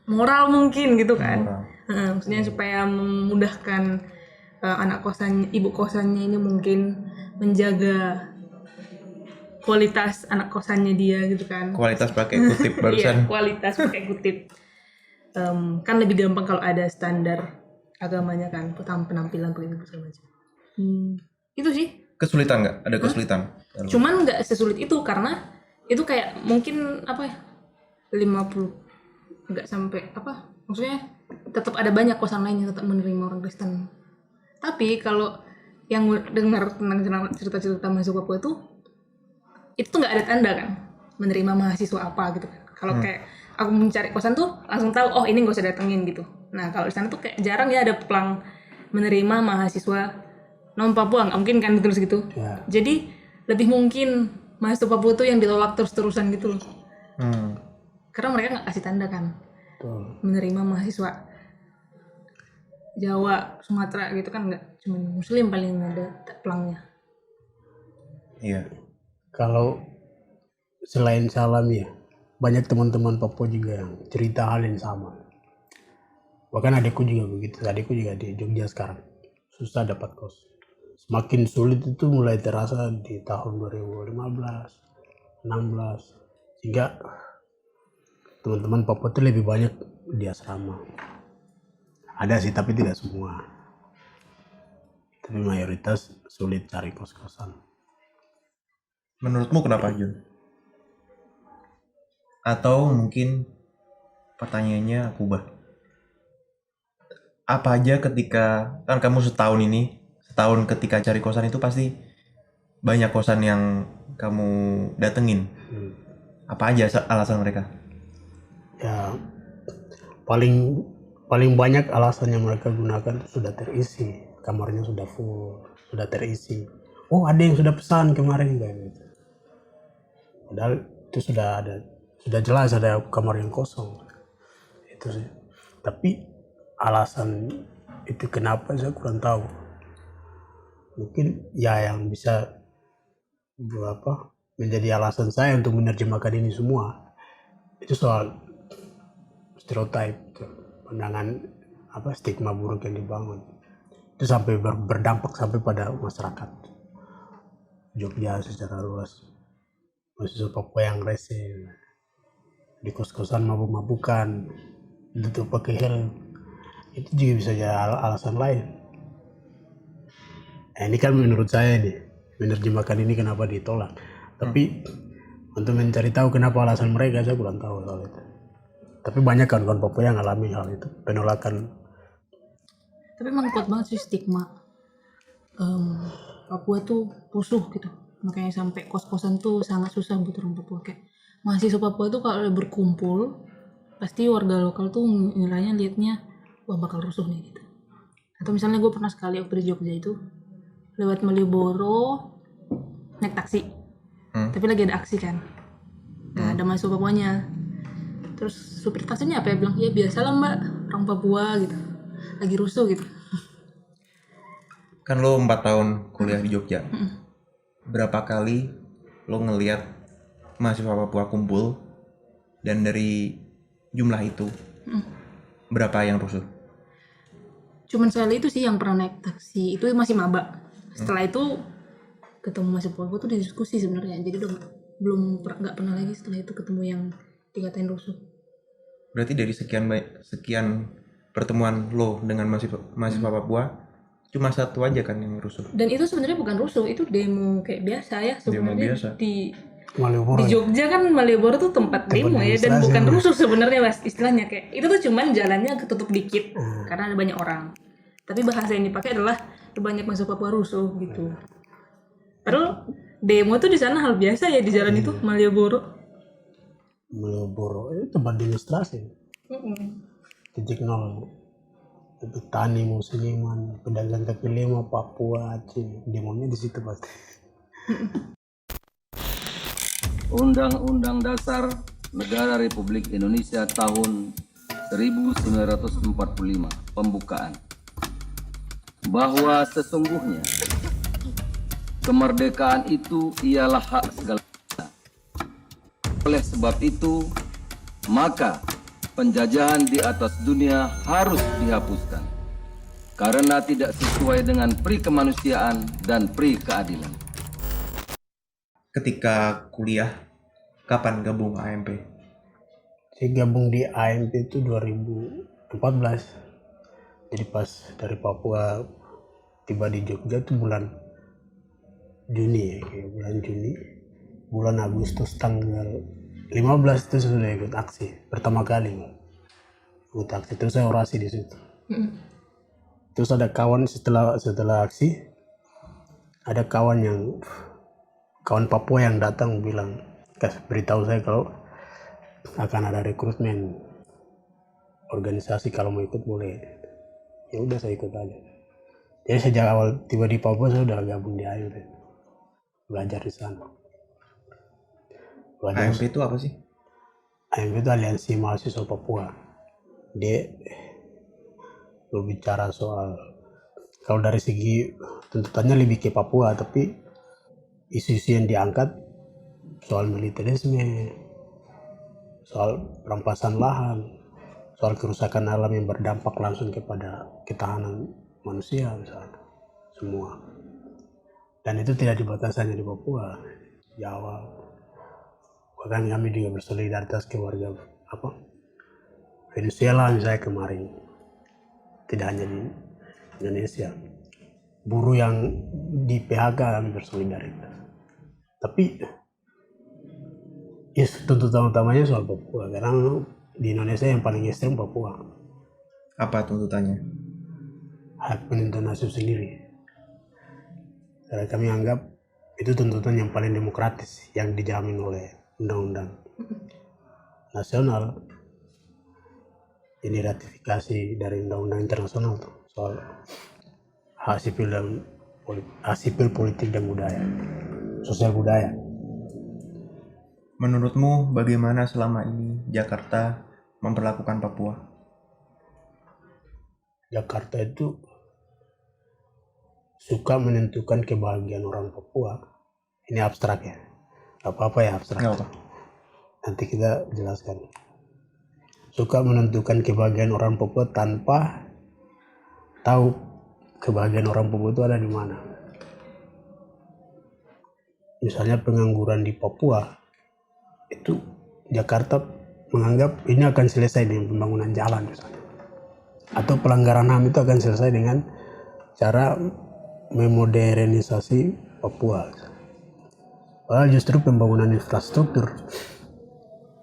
moral mungkin gitu kan. Maksudnya supaya memudahkan anak kosan, ibu kosannya ini mungkin menjaga kualitas anak kosannya dia gitu kan. Kualitas pakai kutip barusan. Iya, kualitas pakai kutip. Kan lebih gampang kalau ada standar agamanya kan, penampilan begini segala macam. Itu sih. Kesulitan nggak? Ada kesulitan? Cuman nggak sesulit itu karena itu kayak mungkin 50 nggak sampai maksudnya tetap ada banyak kosan lain yang tetap menerima orang Kristen. Tapi kalau yang dengar tentang cerita-cerita mahasiswa Papua itu tuh nggak ada tanda kan menerima mahasiswa apa gitu kan. Kalau kayak aku mencari kosan tuh langsung tahu, oh ini gak usah datengin gitu. Nah kalau di sana tuh kayak jarang ya ada pelang menerima mahasiswa non Papua, nggak mungkin kan ditulis gitu. Ya. Jadi lebih mungkin mahasiswa Papua tuh yang ditolak terus-terusan gitu loh. Karena mereka nggak kasih tanda kan. Betul. Menerima mahasiswa Jawa, Sumatera gitu kan nggak, cuma muslim paling ada pelangnya. Iya. Kalau selain salam ya, banyak teman-teman Papua juga yang cerita hal yang sama. Bahkan adikku juga begitu. Adikku juga di Jogja sekarang. Susah dapat kos. Semakin sulit itu mulai terasa di tahun 2015, 16. Sehingga teman-teman Papua itu lebih banyak di asrama. Ada sih, tapi tidak semua. Tapi mayoritas sulit cari kos-kosan. Menurutmu kenapa, Jun? Atau mungkin pertanyaannya aku ubah. Apa aja ketika, kan kamu setahun ketika cari kosan itu pasti banyak kosan yang kamu datengin. Apa aja alasan mereka? Ya, paling banyak alasan yang mereka gunakan sudah terisi, kamarnya sudah full, sudah terisi. Oh, ada yang sudah pesan kemarin kayak gitu. Padahal itu sudah jelas ada kamar yang kosong. Itu sih. Tapi alasan itu kenapa saya kurang tahu. Mungkin ya yang bisa menjadi alasan saya untuk menerjemahkan ini semua itu soal stereotip, pandangan stigma buruk yang dibangun. Itu sampai berdampak sampai pada masyarakat Jogja secara luas. Mahasiswa Papua yang rese, di kos-kosan mabuk-mabukan, itu pakai helm, itu juga bisa jadi alasan lain. Ini kan menurut saya nih, menerjemahkan ini kenapa ditolak. Tapi untuk mencari tahu kenapa alasan mereka saya kurang tahu soal itu. Tapi banyak kawan-kawan Papua yang alami hal itu, penolakan. Tapi emang kuat banget sih stigma Papua tuh rusuh gitu. Makanya sampai kos-kosan tuh sangat susah buat orang Papua. Kayak mahasiswa Papua tuh kalau berkumpul pasti warga lokal tuh nilainya liatnya wah bakal rusuh nih gitu. Atau misalnya gue pernah sekali waktu di Jogja itu lewat Malioboro naik taksi, tapi lagi ada aksi kan, nggak ada mahasiswa Papuanya. Terus supir taksinya apa ya bilang, ya biasalah mbak, orang Papua gitu, lagi rusuh gitu. Kan lo 4 tahun kuliah di Jogja. Berapa kali lo ngelihat mahasiswa Papua kumpul, dan dari jumlah itu berapa yang rusuh? Cuman sekali itu sih yang pernah naik taksi, itu masih maba. Setelah itu ketemu mahasiswa Papua tuh didiskusi sebenarnya, jadi udah nggak pernah lagi setelah itu ketemu yang dikatain rusuh. Berarti dari sekian pertemuan lo dengan mahasiswa Papua cuma satu aja kan yang rusuh? Dan itu sebenarnya bukan rusuh, itu demo kayak biasa ya sebenarnya. Di Malioboro. Di Jogja kan Malioboro tuh tempat demo ya, dan bukan rusuh sebenarnya mas, istilahnya kayak itu tuh cuman jalannya ketutup dikit karena ada banyak orang. Tapi bahasa yang dipakai adalah banyak mahasiswa Papua rusuh gitu. Padahal demo tuh di sana hal biasa ya di jalan itu Malioboro. Malioboro itu tempat demonstrasi. Titik nol. Petani, musliman, pedagang kaki lima, Papua, Aceh, demonya di situ pasti. Undang-Undang Dasar Negara Republik Indonesia tahun 1945 pembukaan bahwa sesungguhnya kemerdekaan itu ialah hak segala bangsa. Oleh sebab itu, maka penjajahan di atas dunia harus dihapuskan karena tidak sesuai dengan pri kemanusiaan dan pri keadilan. Ketika kuliah, kapan gabung AMP? Saya gabung di AMP itu 2014. Jadi pas dari Papua tiba di Jogja itu bulan Juni ya, kayak bulan Juni. Bulan Agustus tanggal 15 itu sudah ikut aksi pertama kali. Ikut aksi terus saya orasi di situ. Terus ada kawan setelah aksi, ada kawan Papua yang datang bilang, beritahu saya kalau akan ada rekrutmen organisasi, kalau mau ikut boleh. Ya udah saya ikut aja. Jadi sejak awal tiba di Papua saya udah gabung di AMP, belajar di sana. AMP itu apa sih? AMP itu Aliansi Mahasiswa Papua. Dia berbicara soal, kalau dari segi tuntutannya lebih ke Papua, tapi isu-isu yang diangkat soal militerisme, soal perampasan lahan, soal kerusakan alam yang berdampak langsung kepada ketahanan manusia misalnya, semua. Dan itu tidak dibatasi hanya di Papua, Jawa. Bahkan kami juga bersolidaritas ke warga Venezuela misalnya kemarin, tidak hanya di Indonesia. Buruh yang di PHK kami bersolidaritas. Tapi tuntutan utamanya soal Papua, karena di Indonesia yang paling ekstrem Papua. Apa tuntutannya? Hak penentuan nasib sendiri. Karena kami anggap itu tuntutan yang paling demokratis yang dijamin oleh undang-undang nasional. Ini ratifikasi dari undang-undang internasional tuh, soal hak sipil politik dan budaya, sosial budaya. Menurutmu bagaimana selama ini Jakarta memperlakukan Papua? Jakarta itu suka menentukan kebahagiaan orang Papua. Ini abstrak ya, apa-apa ya abstrak. Nanti kita jelaskan. Suka menentukan kebahagiaan orang Papua tanpa tahu kebahagiaan orang Papua itu ada di mana. Misalnya pengangguran di Papua, itu Jakarta menganggap ini akan selesai dengan pembangunan jalan misalnya. Atau pelanggaran HAM itu akan selesai dengan cara memodernisasi Papua. Padahal justru pembangunan infrastruktur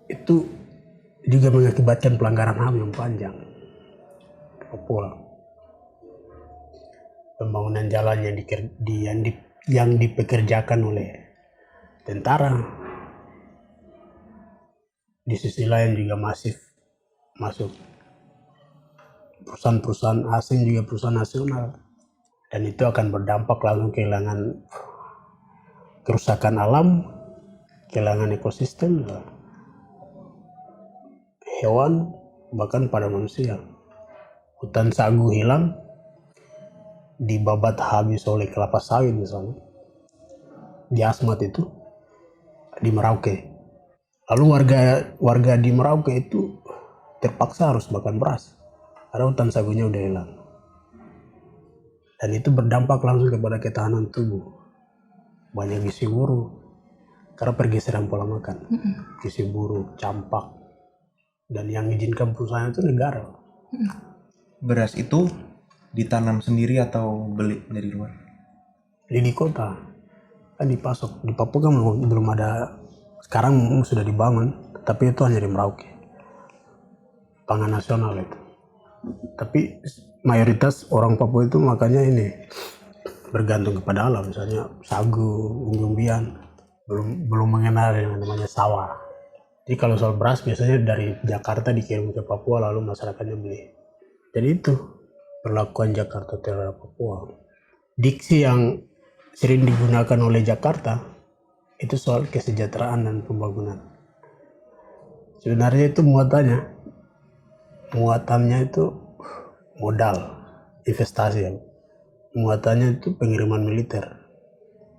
itu juga mengakibatkan pelanggaran HAM yang panjang di Papua. Pembangunan jalan yang dipekerjakan oleh tentara, di sisi lain juga masif masuk perusahaan-perusahaan asing, juga perusahaan nasional, dan itu akan berdampak langsung kehilangan kerusakan alam, kehilangan ekosistem, hewan, bahkan pada manusia. Hutan sagu hilang, dibabat habis oleh kelapa sawit misalnya, di Asmat itu, di Merauke. Lalu warga di Merauke itu terpaksa harus makan beras karena hutan sagunya udah hilang. Dan itu berdampak langsung kepada ketahanan tubuh. Banyak gizi buruk karena pergeseran pola makan. Gizi buruk, campak, dan yang izinkan perusahaan itu negara. Beras itu ditanam sendiri atau beli dari luar? Di kota kan dipasok. Di Papua kan belum ada. Sekarang sudah dibangun, tapi itu hanya di Merauke. Pangan nasional itu. Tapi mayoritas orang Papua itu makanya ini bergantung kepada alam, misalnya sagu, umbi-umbian, belum mengenal yang namanya sawah. Jadi kalau soal beras biasanya dari Jakarta dikirim ke Papua lalu masyarakatnya beli. Dan itu perlakuan Jakarta terhadap Papua. Diksi yang sering digunakan oleh Jakarta itu soal kesejahteraan dan pembangunan. Sebenarnya itu muatannya itu modal, investasi ya. Muatannya itu pengiriman militer.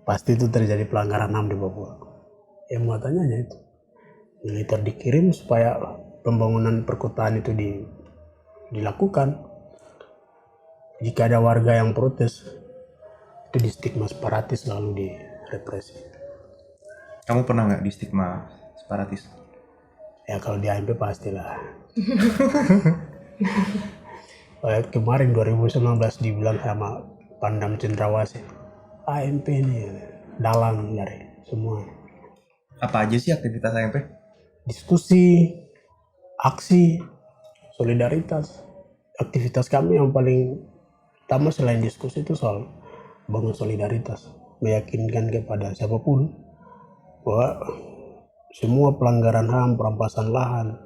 Pasti itu terjadi pelanggaran HAM di Papua. Ya muatannya aja itu. Militer dikirim supaya pembangunan perkotaan itu dilakukan. Jika ada warga yang protes, itu di stigma separatis lalu direpresi. Kamu pernah nggak di stigma separatis? Ya kalau di AMP pastilah. Kemarin 2019 dibilang sama Pandam Cendrawasih, AMP ini dalang dari semua. Apa aja sih aktivitas AMP? Diskusi, aksi, solidaritas. Aktivitas kami yang paling utama selain diskusi itu soal bangun solidaritas, meyakinkan kepada siapapun bahwa semua pelanggaran HAM, perampasan lahan,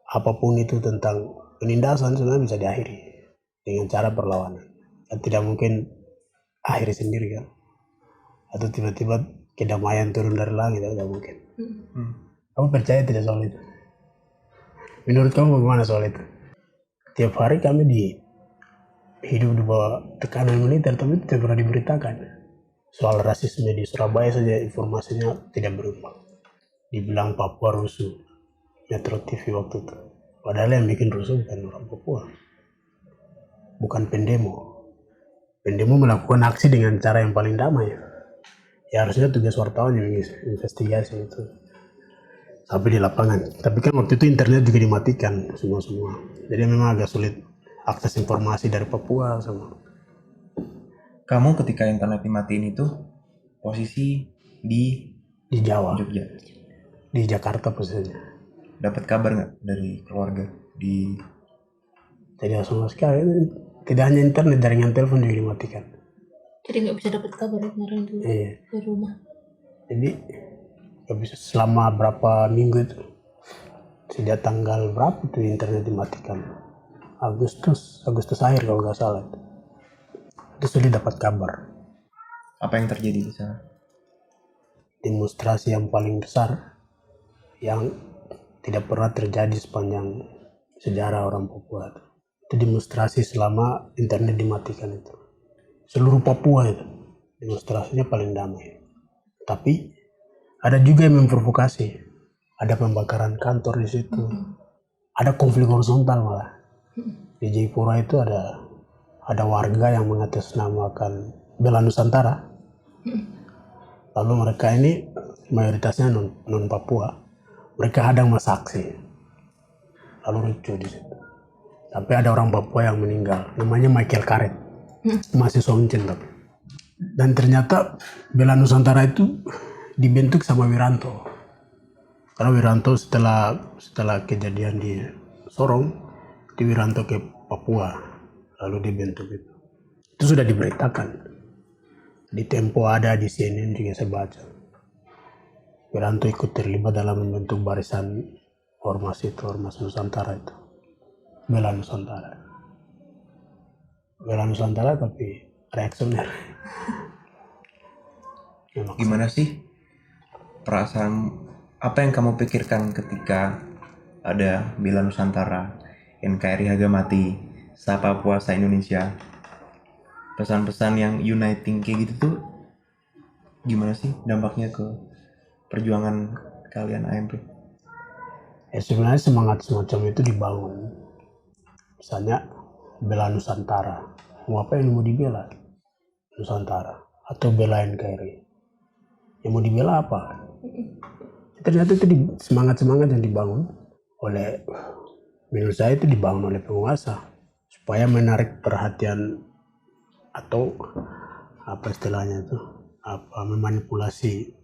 apapun itu tentang penindasan sebenarnya bisa diakhiri dengan cara perlawanan. Dan tidak mungkin akhiri sendiri kan, atau tiba-tiba kedamaian turun dari langit, tidak mungkin. Kamu percaya tidak soal itu? Menurut kamu bagaimana soal itu? Tiap hari kami hidup di bawah tekanan militer, tapi tidak pernah diberitakan. Soal rasisme di Surabaya saja informasinya tidak berubah. Dibilang Papua rusuh, Metro TV waktu itu. Padahal yang bikin rusuh bukan orang Papua, bukan pendemo. Pendemo melakukan aksi dengan cara yang paling damai. Ya harusnya tugas wartawan yang investigasi itu sampai di lapangan. Tapi kan waktu itu internet juga dimatikan semua. Jadi memang agak sulit akses informasi dari Papua sama. Kamu ketika internet dimatiin itu posisi di Jawa, Jogja, di Jakarta posisinya. dapat kabar nggak dari keluarga di? Tidak sama sekali. Tidak hanya internet, jaringan telepon juga dimatikan. Jadi nggak bisa dapat kabar ya kemarin tuh di rumah. Jadi nggak bisa selama berapa minggu itu. Sejak tanggal berapa tuh internet dimatikan? Agustus akhir kalau nggak salah. Itu sudah dapat kabar. Apa yang terjadi di sana? Demonstrasi yang paling besar yang tidak pernah terjadi sepanjang sejarah orang Papua. Itu demonstrasi selama internet dimatikan itu. Seluruh Papua itu demonstrasinya paling damai. Tapi ada juga yang memprovokasi. Ada pembakaran kantor di situ. Ada konflik horizontal malah. Di Jayapura itu ada warga yang mengatasnamakan Bela Nusantara. Lalu mereka ini mayoritasnya non Papua. Mereka hadang masa aksi. Lalu ricuh di situ. Sampai ada orang Papua yang meninggal. Namanya Michael Karet. Masih Soncen tapi. Dan ternyata Bela Nusantara itu dibentuk sama Wiranto. Karena Wiranto setelah kejadian di Sorong, di Wiranto ke Papua, lalu dibentuk itu. Itu sudah diberitakan. Di Tempo ada, di CNN juga saya baca. Wiranto ikut terlibat dalam membentuk barisan Ormas Nusantara itu. Bela Nusantara. Bela Nusantara tapi reaksioner. Gimana sih perasaan, apa yang kamu pikirkan ketika ada Bela Nusantara, NKRI harga mati, Sa Papua Sa Indonesia, pesan-pesan yang uniting kayak gitu tuh gimana sih dampaknya ke perjuangan kalian AMP? Ya sebenarnya semangat semacam itu dibangun. Misalnya bela Nusantara. Mau apa yang mau dibela? Nusantara. Atau bela NKRI. Yang mau dibela apa? Ternyata itu semangat-semangat yang dibangun oleh, menurut saya itu dibangun oleh penguasa. Supaya menarik perhatian atau apa istilahnya itu, memanipulasi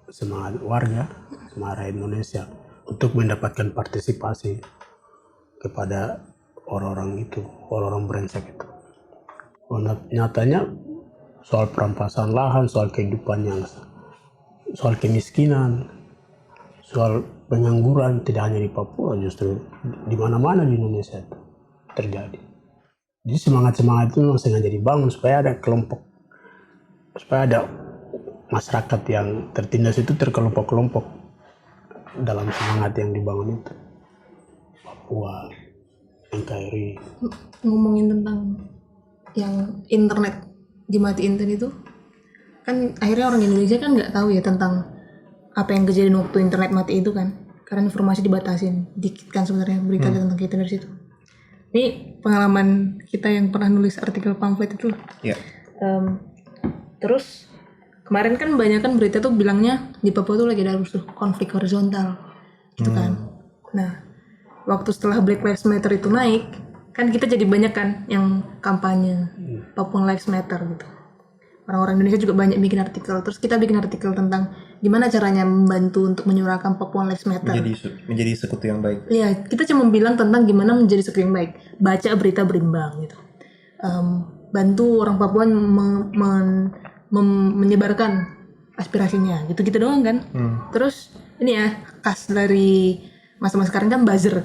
semangat warga, semangat rakyat Indonesia untuk mendapatkan partisipasi kepada orang-orang itu, orang-orang brengsek itu. Nyatanya soal perampasan lahan, soal kehidupan soal kemiskinan, soal pengangguran tidak hanya di Papua, justru di mana-mana di Indonesia itu terjadi. Jadi semangat-semangat itu memang sengaja dibangun supaya ada kelompok, supaya ada masyarakat yang tertindas itu terkelompok-kelompok dalam semangat yang dibangun itu. Papua, NKRI. Ngomongin tentang yang internet dimatiin tadi itu, kan akhirnya orang Indonesia kan nggak tahu ya tentang apa yang kejadian waktu internet mati itu kan, karena informasi dibatasin, dikit kan sebenarnya berita tentang kita dari situ. Ini pengalaman kita yang pernah nulis artikel pamflet itu. Ya. Terus kemarin kan banyak kan berita tuh bilangnya di Papua tuh lagi ada rusuh konflik horizontal gitu kan. Nah, waktu setelah Black Lives Matter itu naik, kan kita jadi banyak kan yang kampanye Papua Lives Matter gitu. Orang-orang Indonesia juga banyak bikin artikel. Terus kita bikin artikel tentang gimana caranya membantu untuk menyuarakan Papua Lives Matter. Menjadi sekutu yang baik. Iya, kita cuma bilang tentang gimana menjadi sekutu yang baik. Baca berita berimbang gitu. Bantu orang Papua menyebarkan aspirasinya. Gitu-gitu doang kan. Terus ini ya, khas dari masa-masa sekarang kan buzzer.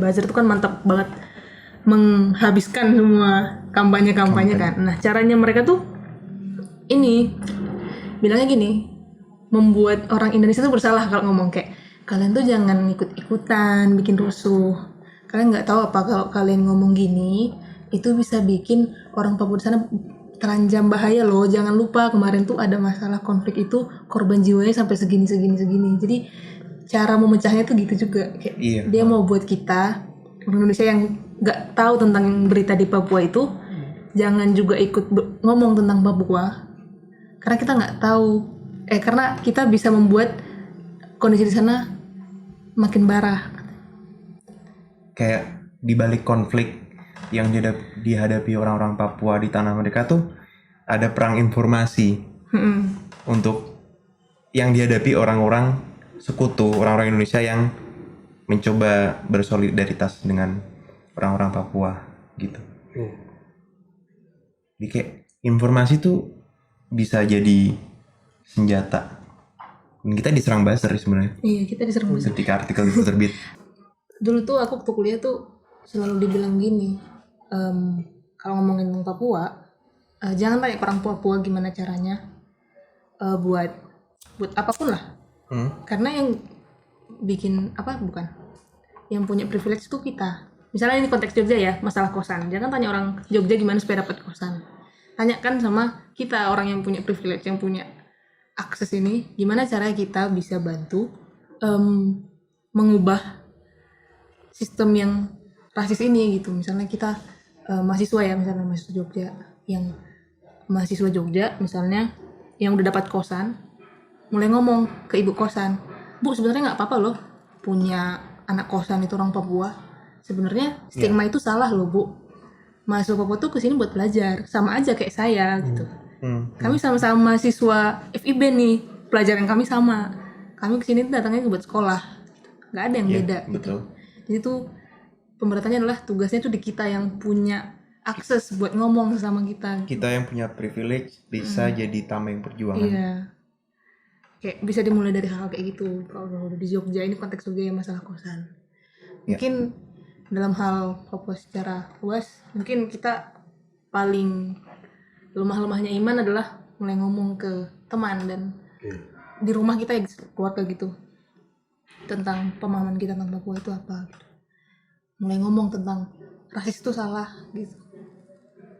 Buzzer itu kan mantap banget. Menghabiskan semua kampanye-kampanye kan. Nah, caranya mereka tuh ini bilangnya gini, membuat orang Indonesia tuh bersalah kalau ngomong kayak kalian tuh jangan ikut-ikutan bikin rusuh. Kalian nggak tahu apa kalau kalian ngomong gini itu bisa bikin orang Papua di sana terancam bahaya loh. Jangan lupa kemarin tuh ada masalah konflik itu korban jiwanya sampai segini. Jadi cara memecahnya tuh gitu juga. Kayak dia mau buat kita orang Indonesia yang nggak tahu tentang berita di Papua itu jangan juga ikut ngomong tentang Papua. Karena kita nggak tahu, karena kita bisa membuat kondisi di sana makin parah. Kayak di balik konflik yang dihadapi orang-orang Papua di tanah mereka tuh ada perang informasi untuk yang dihadapi orang-orang sekutu, orang-orang Indonesia yang mencoba bersolidaritas dengan orang-orang Papua gitu. Jadi kayak informasi tuh bisa jadi senjata. Dan kita diserang buzzer sebenarnya. Iya, kita diserang buzzer. Ketika artikel itu terbit. Dulu tuh aku waktu kuliah tuh selalu dibilang gini, kalau ngomongin tentang Papua, jangan tanya ke orang Papua gimana caranya buat apapun lah. Karena yang bikin yang punya privilege itu kita. Misalnya ini konteks Jogja ya, masalah kosan. Jangan tanya orang Jogja gimana supaya dapat kosan. Tanyakan sama kita, orang yang punya privilege, yang punya akses ini, gimana caranya kita bisa bantu mengubah sistem yang rasis ini gitu. Misalnya kita mahasiswa ya, misalnya mahasiswa Jogja misalnya yang udah dapat kosan, mulai ngomong ke ibu kosan, Bu sebenarnya nggak apa-apa loh punya anak kosan itu orang Papua. Sebenarnya stigma itu salah loh Bu. Mahasiswa Papua tuh kesini buat belajar, sama aja kayak saya gitu. Kami sama-sama mahasiswa FIB nih, pelajaran kami sama. Kami kesini datangnya buat sekolah, nggak ada yang beda. Betul. Gitu. Jadi tuh pemberatannya adalah tugasnya tuh di kita yang punya akses buat ngomong sama kita. Kita yang punya privilege bisa jadi tameng perjuangan. Iya. Kayak bisa dimulai dari hal kayak gitu. Kalau di Jogja ini konteks Jogja yang masalah kosan. Ya. Mungkin dalam hal Papua secara luas, mungkin kita paling lemah-lemahnya iman adalah mulai ngomong ke teman dan di rumah kita ya, keluarga gitu, tentang pemahaman kita tentang Papua itu apa gitu. Mulai ngomong tentang rasis itu salah gitu.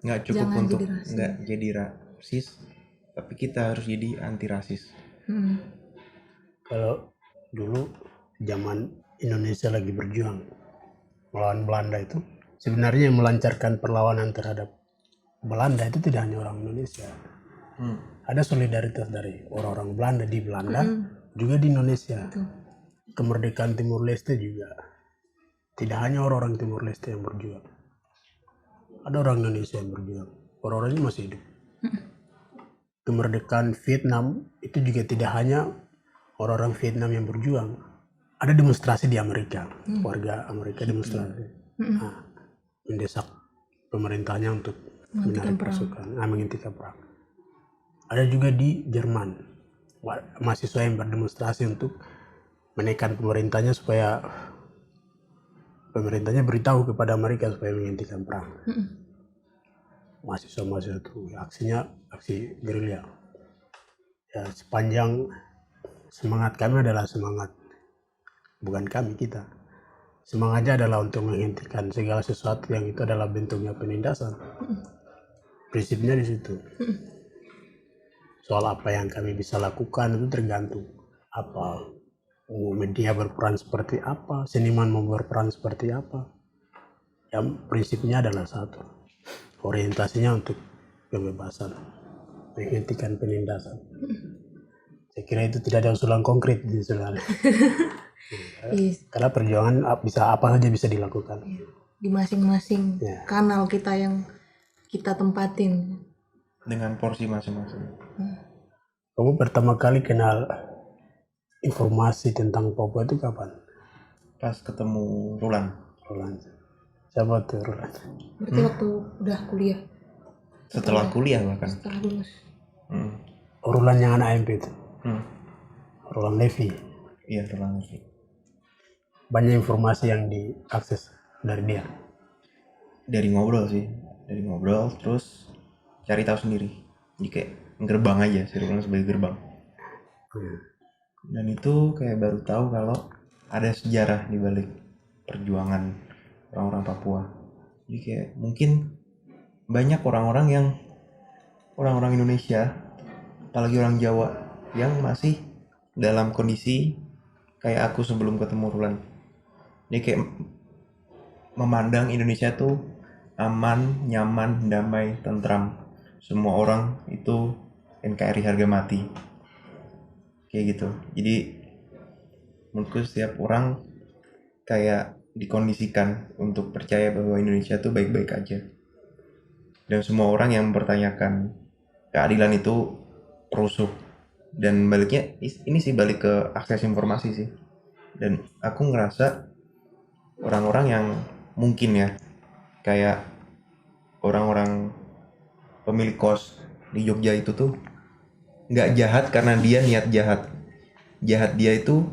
Nggak cukup Jangan untuk jadi rasis. nggak jadi rasis, tapi kita harus jadi anti rasis. Kalau dulu zaman Indonesia lagi berjuang melawan Belanda itu, sebenarnya yang melancarkan perlawanan terhadap Belanda itu tidak hanya orang Indonesia. Ada solidaritas dari orang-orang Belanda di Belanda, juga di Indonesia. Kemerdekaan Timur Leste juga tidak hanya orang-orang Timur Leste yang berjuang. Ada orang Indonesia yang berjuang. Orang-orangnya masih hidup. Kemerdekaan Vietnam itu juga tidak hanya orang-orang Vietnam yang berjuang. Ada demonstrasi di Amerika, warga Amerika demonstrasi, mendesak pemerintahnya untuk menarik pasukan, menghentikan perang. Ada juga di Jerman, mahasiswa yang berdemonstrasi untuk menekan pemerintahnya supaya pemerintahnya beritahu kepada Amerika supaya menghentikan perang. Mahasiswa itu aksinya aksi gerilya. Ya, sepanjang semangat kami adalah semangat, bukan kami, kita. Semangatnya adalah untuk menghentikan segala sesuatu yang itu adalah bentuknya penindasan. Prinsipnya di situ. Soal apa yang kami bisa lakukan itu tergantung apa. Media berperan seperti apa, seniman mau berperan seperti apa. Yang prinsipnya adalah satu. Orientasinya untuk kebebasan, menghentikan penindasan. Saya kira itu tidak ada usulan konkret sebenarnya. Karena perjuangan bisa apa saja bisa dilakukan. Di masing-masing kanal kita yang kita tempatin. Dengan porsi masing-masing. Kamu pertama kali kenal informasi tentang Papua itu kapan? Pas ketemu Rulan. Siapa tuh Rulan? Berarti waktu udah kuliah. Setelah kuliah bahkan. Setelah lulus. Rulan yang anak MP itu. Rulan Levi. Iya, Rulan Levi. Banyak informasi yang diakses dari dia. Dari ngobrol sih, terus cari tahu sendiri. Jadi kayak gerbang aja, si Rulan sebagai gerbang. Dan itu kayak baru tahu kalau ada sejarah di balik perjuangan orang-orang Papua. Jadi kayak mungkin banyak orang-orang Indonesia, apalagi orang Jawa, yang masih dalam kondisi kayak aku sebelum ketemu Rulan. Dia kayak memandang Indonesia tuh aman, nyaman, damai, tentram. Semua orang itu NKRI harga mati. Kayak gitu. Jadi menurutku setiap orang kayak dikondisikan untuk percaya bahwa Indonesia tuh baik-baik aja. Dan semua orang yang mempertanyakan keadilan itu rusuh. Dan baliknya ini sih balik ke akses informasi sih. Dan aku ngerasa orang-orang yang mungkin ya kayak orang-orang pemilik kos di Jogja itu tuh nggak jahat karena dia niat jahat dia itu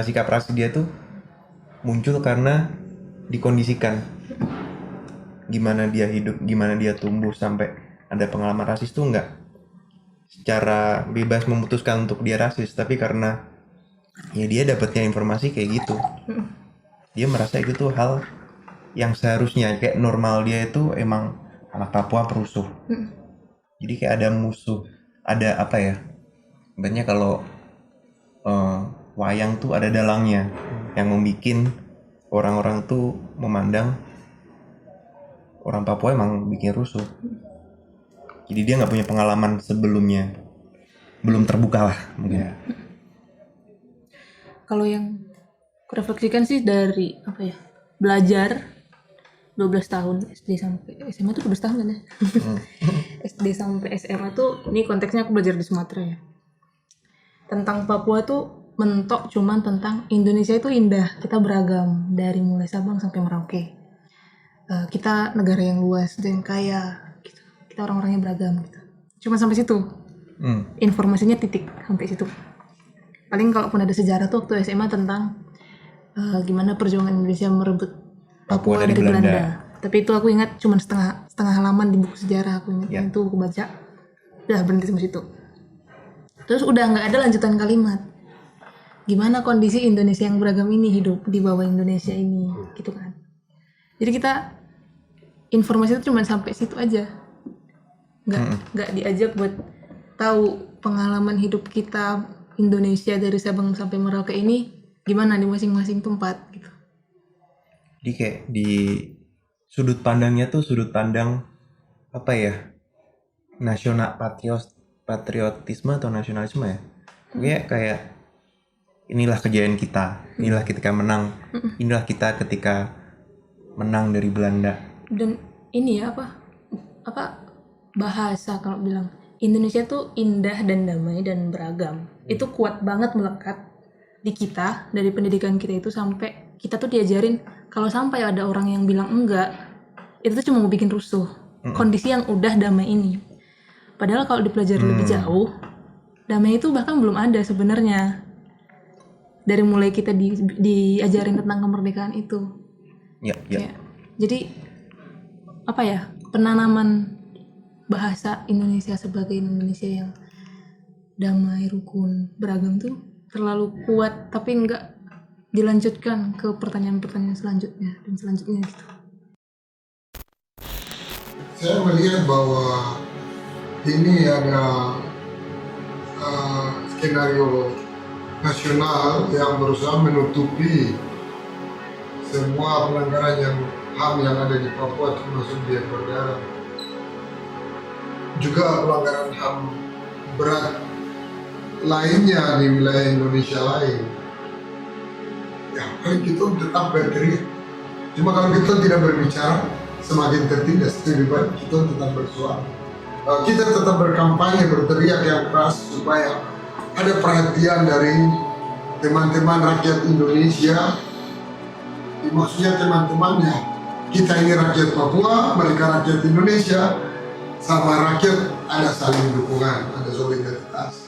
sikap rasis dia tuh muncul karena dikondisikan. Gimana dia hidup, gimana dia tumbuh sampai ada pengalaman rasis tuh nggak secara bebas memutuskan untuk dia rasis, tapi karena ya dia dapatnya informasi kayak gitu. Dia merasa itu tuh hal yang seharusnya kayak normal dia itu emang anak Papua perusuh. Jadi kayak ada musuh, ada apa ya? Banyak kalau wayang tuh ada dalangnya yang membikin orang-orang tuh memandang orang Papua emang bikin rusuh. Jadi dia nggak punya pengalaman sebelumnya, belum terbuka lah mungkin. Kalau yang kurefleksikan sih dari belajar 12 tahun SD sampai SMA tuh 12 tahun kan ya. SD sampai SMA tuh, ini konteksnya aku belajar di Sumatera ya. Tentang Papua tuh mentok cuman tentang Indonesia itu indah, kita beragam dari mulai Sabang sampai Merauke. Kita negara yang luas dan kaya, gitu. Kita orang-orangnya beragam gitu. Cuma sampai situ. Informasinya titik sampai situ. Paling kalaupun ada sejarah tuh waktu SMA tentang gimana perjuangan Indonesia merebut Papua dari Belanda. Tapi itu aku ingat cuma setengah halaman di buku sejarah, aku ingat itu aku baca. Udah berhenti sampai situ. Terus udah nggak ada lanjutan kalimat. Gimana kondisi Indonesia yang beragam ini hidup di bawah Indonesia ini, gitu kan. Jadi kita informasi itu cuma sampai situ aja. Nggak diajak buat tahu pengalaman hidup kita Indonesia dari Sabang sampai Merauke ini gimana di masing-masing tempat gitu. Jadi kayak di sudut pandangnya tuh sudut pandang apa ya, nasional patriotisme atau nasionalisme ya. Kayak inilah kejayaan kita, inilah ketika menang, inilah kita ketika menang dari Belanda. Dan ini ya apa bahasa kalau bilang Indonesia tuh indah dan damai dan beragam. Itu kuat banget melekat di kita dari pendidikan kita itu sampai kita tuh diajarin kalau sampai ada orang yang bilang enggak, itu tuh cuma mau bikin rusuh. Kondisi yang udah damai ini. Padahal kalau dipelajari lebih jauh, damai itu bahkan belum ada sebenarnya. Dari mulai kita diajarin tentang kemerdekaan itu. Ya. Jadi apa ya, penanaman bahasa Indonesia sebagai Indonesia yang damai, rukun, beragam tuh terlalu kuat, tapi enggak dilanjutkan ke pertanyaan-pertanyaan selanjutnya dan selanjutnya gitu. Saya melihat bahwa ini ada skenario nasional yang berusaha menutupi semua pelanggaran HAM yang ada di Papua, termasuk di Ekor Darah. Juga pelanggaran HAM berat lainnya di wilayah Indonesia lain. Ya, kita tetap berteriak. Cuma kalau kita tidak berbicara, semakin tertindas. Lebih baik kita tetap bersuara. Kita tetap berkampanye, berteriak yang keras supaya ada perhatian dari teman-teman rakyat Indonesia. Maksudnya teman-temannya, kita ini rakyat Papua, mereka rakyat Indonesia. Sama rakyat ada saling dukungan, ada solidaritas.